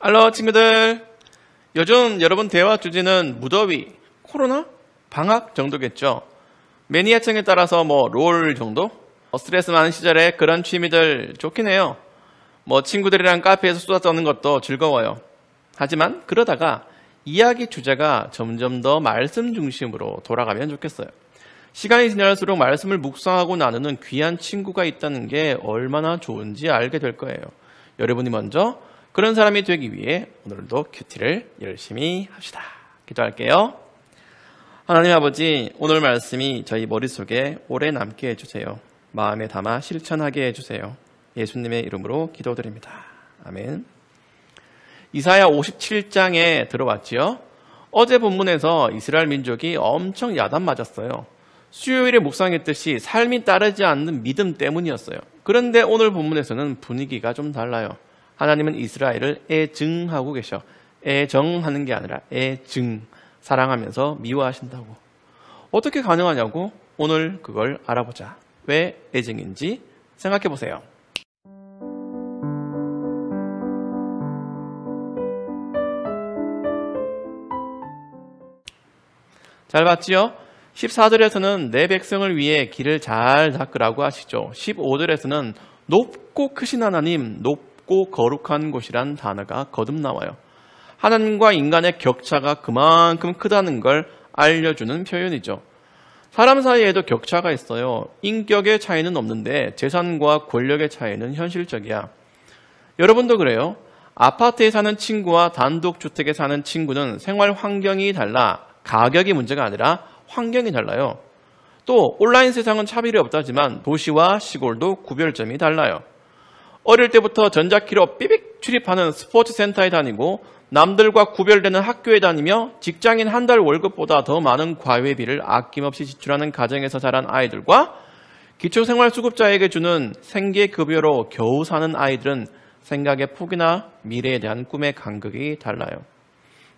할로 친구들. 요즘 여러분 대화 주제는 무더위, 코로나, 방학 정도겠죠. 매니아층에 따라서 롤 정도? 스트레스 많은 시절에 그런 취미들 좋긴 해요. 친구들이랑 카페에서 수다 떠는 것도 즐거워요. 하지만 그러다가 이야기 주제가 점점 더 말씀 중심으로 돌아가면 좋겠어요. 시간이 지날수록 말씀을 묵상하고 나누는 귀한 친구가 있다는 게 얼마나 좋은지 알게 될 거예요. 여러분이 먼저 그런 사람이 되기 위해 오늘도 큐티를 열심히 합시다. 기도할게요. 하나님 아버지, 오늘 말씀이 저희 머릿속에 오래 남게 해주세요. 마음에 담아 실천하게 해주세요. 예수님의 이름으로 기도드립니다. 아멘. 이사야 57장에 들어왔지요. 어제 본문에서 이스라엘 민족이 엄청 야단 맞았어요. 수요일에 묵상했듯이 삶이 따르지 않는 믿음 때문이었어요. 그런데 오늘 본문에서는 분위기가 좀 달라요. 하나님은 이스라엘을 애증하고 계셔. 애정하는 게 아니라 애증, 사랑하면서 미워하신다고. 어떻게 가능하냐고? 오늘 그걸 알아보자. 왜 애증인지 생각해 보세요. 잘 봤지요? 14절에서는 내 백성을 위해 길을 잘 닦으라고 하시죠. 15절에서는 높고 크신 하나님, 높고 거룩한 곳이란 단어가 거듭 나와요. 하나님과 인간의 격차가 그만큼 크다는 걸 알려주는 표현이죠. 사람 사이에도 격차가 있어요. 인격의 차이는 없는데 재산과 권력의 차이는 현실적이야. 여러분도 그래요? 아파트에 사는 친구와 단독주택에 사는 친구는 생활 환경이 달라 가격이 문제가 아니라 환경이 달라요. 또 온라인 세상은 차별이 없다지만 도시와 시골도 구별점이 달라요. 어릴 때부터 전자키로 삐빅 출입하는 스포츠 센터에 다니고 남들과 구별되는 학교에 다니며 직장인 한 달 월급보다 더 많은 과외비를 아낌없이 지출하는 가정에서 자란 아이들과 기초생활수급자에게 주는 생계급여로 겨우 사는 아이들은 생각의 폭이나 미래에 대한 꿈의 간극이 달라요.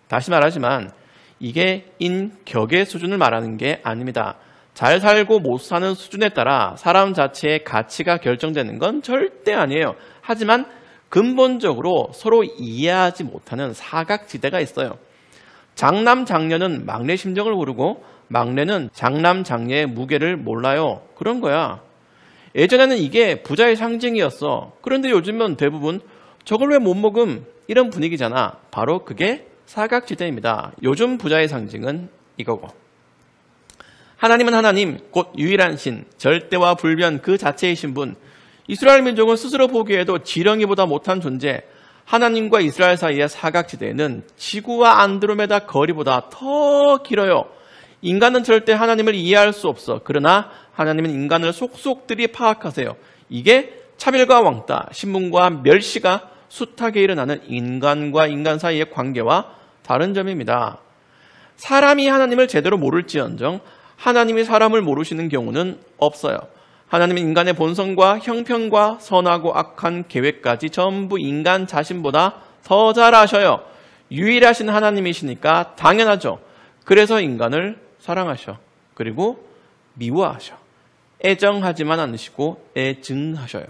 다시 말하지만 이게 인격의 수준을 말하는 게 아닙니다. 잘 살고 못 사는 수준에 따라 사람 자체의 가치가 결정되는 건 절대 아니에요. 하지만 근본적으로 서로 이해하지 못하는 사각지대가 있어요. 장남 장녀는 막내 심정을 모르고 막내는 장남 장녀의 무게를 몰라요. 그런 거야. 예전에는 이게 부자의 상징이었어. 그런데 요즘은 대부분 저걸 왜 못 먹음? 이런 분위기잖아. 바로 그게 사각지대입니다. 요즘 부자의 상징은 이거고. 하나님은 하나님, 곧 유일한 신, 절대와 불변 그 자체이신 분. 이스라엘 민족은 스스로 보기에도 지렁이보다 못한 존재. 하나님과 이스라엘 사이의 사각지대는 지구와 안드로메다 거리보다 더 길어요. 인간은 절대 하나님을 이해할 수 없어. 그러나 하나님은 인간을 속속들이 파악하세요. 이게 차별과 왕따, 신분과 멸시가 숱하게 일어나는 인간과 인간 사이의 관계와 다른 점입니다. 사람이 하나님을 제대로 모를지언정 하나님이 사람을 모르시는 경우는 없어요. 하나님은 인간의 본성과 형편과 선하고 악한 계획까지 전부 인간 자신보다 더 잘 아셔요. 유일하신 하나님이시니까 당연하죠. 그래서 인간을 사랑하셔. 그리고 미워하셔. 애정하지만 않으시고 애증하셔요.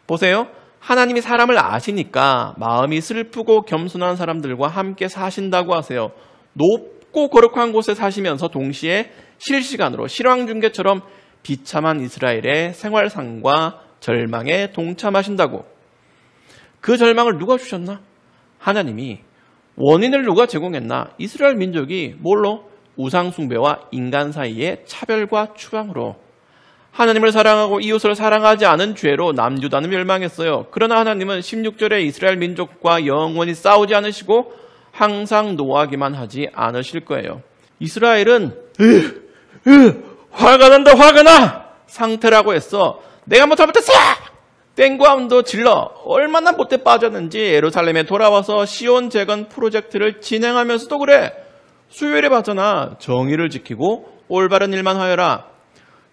보세요. 하나님이 사람을 아시니까 마음이 슬프고 겸손한 사람들과 함께 사신다고 하세요. 높고 거룩한 곳에 사시면서 동시에 실시간으로 실황중계처럼 비참한 이스라엘의 생활상과 절망에 동참하신다고. 그 절망을 누가 주셨나? 하나님이. 원인을 누가 제공했나? 이스라엘 민족이 뭘로? 우상숭배와 인간 사이의 차별과 추방으로. 하나님을 사랑하고 이웃을 사랑하지 않은 죄로 남유다는 멸망했어요. 그러나 하나님은 16절에 이스라엘 민족과 영원히 싸우지 않으시고 항상 노하기만 하지 않으실 거예요. 이스라엘은 화가 난다 화가 나 상태라고 했어. 내가 뭐 잘못했어! 땡과함도 질러 얼마나 못돼 빠졌는지 예루살렘에 돌아와서 시온 재건 프로젝트를 진행하면서도 그래. 수요일에 봤잖아. 정의를 지키고 올바른 일만 하여라.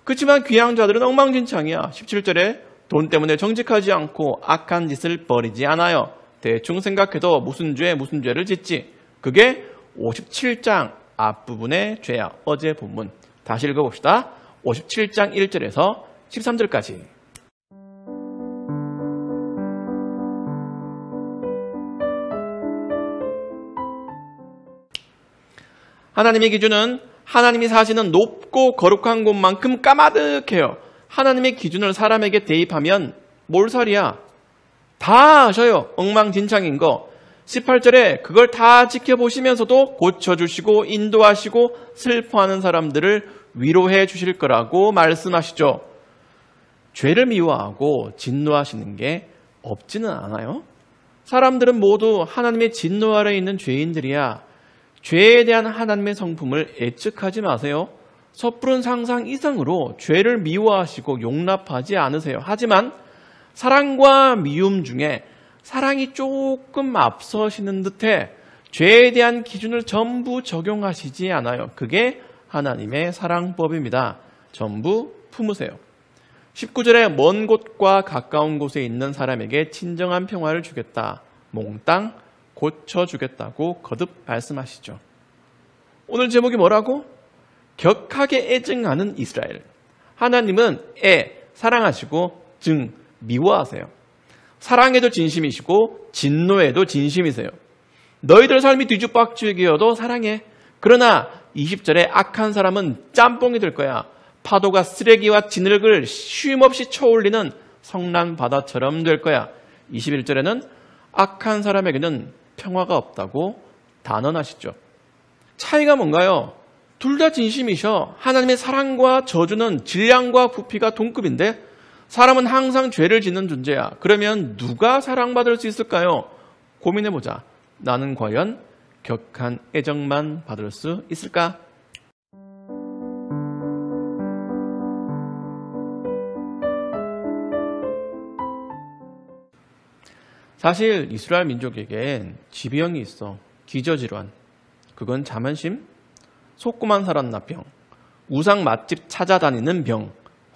그렇지만 귀한 자들은 엉망진창이야. 17절에 돈 때문에 정직하지 않고 악한 짓을 버리지 않아요. 대충 생각해도 무슨 죄를 짓지. 그게 57장 앞부분의 죄야. 어제 본문. 다시 읽어봅시다. 57장 1절에서 13절까지. 하나님의 기준은 하나님이 사시는 높고 거룩한 곳만큼 까마득해요. 하나님의 기준을 사람에게 대입하면 몰살이야. 다 아셔요. 엉망진창인 거. 18절에 그걸 다 지켜보시면서도 고쳐주시고 인도하시고 슬퍼하는 사람들을 위로해 주실 거라고 말씀하시죠. 죄를 미워하고 진노하시는 게 없지는 않아요. 사람들은 모두 하나님의 진노 아래 있는 죄인들이야. 죄에 대한 하나님의 성품을 예측하지 마세요. 섣부른 상상 이상으로 죄를 미워하시고 용납하지 않으세요. 하지만 사랑과 미움 중에 사랑이 조금 앞서시는 듯해 죄에 대한 기준을 전부 적용하시지 않아요. 그게 하나님의 사랑법입니다. 전부 품으세요. 19절에 먼 곳과 가까운 곳에 있는 사람에게 진정한 평화를 주겠다. 몽땅 고쳐주겠다고 거듭 말씀하시죠. 오늘 제목이 뭐라고? 격하게 애증하는 이스라엘. 하나님은 사랑하시고 미워하세요. 사랑에도 진심이시고 진노에도 진심이세요. 너희들 삶이 뒤죽박죽이어도 사랑해. 그러나 20절에 악한 사람은 짬뽕이 될 거야. 파도가 쓰레기와 진흙을 쉼없이 쳐올리는 성난 바다처럼 될 거야. 21절에는 악한 사람에게는 평화가 없다고 단언하시죠. 차이가 뭔가요? 둘 다 진심이셔. 하나님의 사랑과 저주는 질량과 부피가 동급인데 사람은 항상 죄를 짓는 존재야. 그러면 누가 사랑받을 수 있을까요? 고민해보자. 나는 과연 격한 애정만 받을 수 있을까? 사실 이스라엘 민족에겐 지병이 있어. 기저질환. 그건 자만심, 속고만 살았나 병, 우상 맛집 찾아다니는 병,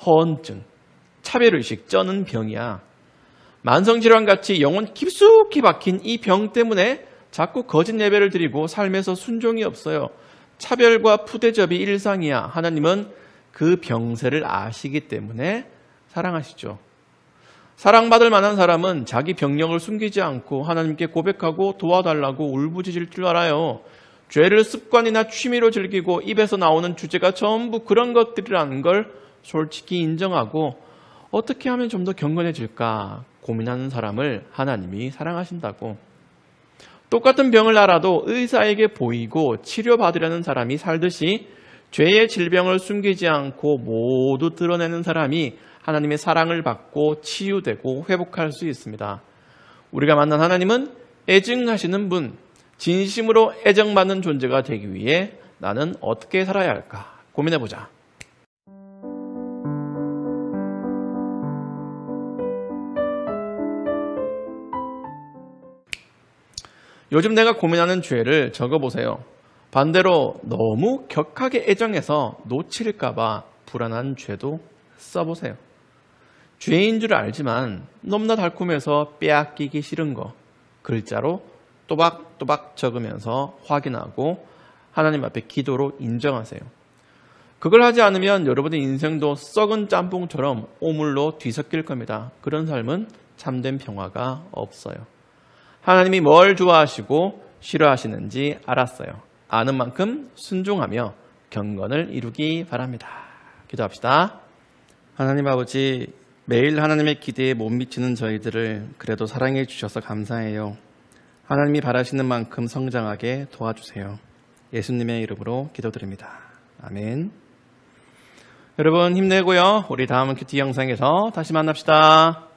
허언증, 차별의식 쩌는 병이야. 만성질환같이 영혼 깊숙이 박힌 이 병 때문에 자꾸 거짓 예배를 드리고 삶에서 순종이 없어요. 차별과 푸대접이 일상이야. 하나님은 그 병세를 아시기 때문에 사랑하시죠. 사랑받을 만한 사람은 자기 병력을 숨기지 않고 하나님께 고백하고 도와달라고 울부짖을 줄 알아요. 죄를 습관이나 취미로 즐기고 입에서 나오는 주제가 전부 그런 것들이라는 걸 솔직히 인정하고 어떻게 하면 좀 더 경건해질까 고민하는 사람을 하나님이 사랑하신다고. 똑같은 병을 알아도 의사에게 보이고 치료받으려는 사람이 살듯이 죄의 질병을 숨기지 않고 모두 드러내는 사람이 하나님의 사랑을 받고 치유되고 회복할 수 있습니다. 우리가 만난 하나님은 애증하시는 분, 진심으로 애정받는 존재가 되기 위해 나는 어떻게 살아야 할까 고민해보자. 요즘 내가 고민하는 죄를 적어보세요. 반대로 너무 격하게 애정해서 놓칠까봐 불안한 죄도 써보세요. 죄인 줄 알지만 너무나 달콤해서 빼앗기기 싫은 거 글자로 또박또박 적으면서 확인하고 하나님 앞에 기도로 인정하세요. 그걸 하지 않으면 여러분의 인생도 썩은 짬뽕처럼 오물로 뒤섞일 겁니다. 그런 삶은 참된 평화가 없어요. 하나님이 뭘 좋아하시고 싫어하시는지 알았어요. 아는 만큼 순종하며 경건을 이루기 바랍니다. 기도합시다. 하나님 아버지, 매일 하나님의 기대에 못 미치는 저희들을 그래도 사랑해 주셔서 감사해요. 하나님이 바라시는 만큼 성장하게 도와주세요. 예수님의 이름으로 기도드립니다. 아멘. 여러분 힘내고요. 우리 다음 큐티 영상에서 다시 만납시다.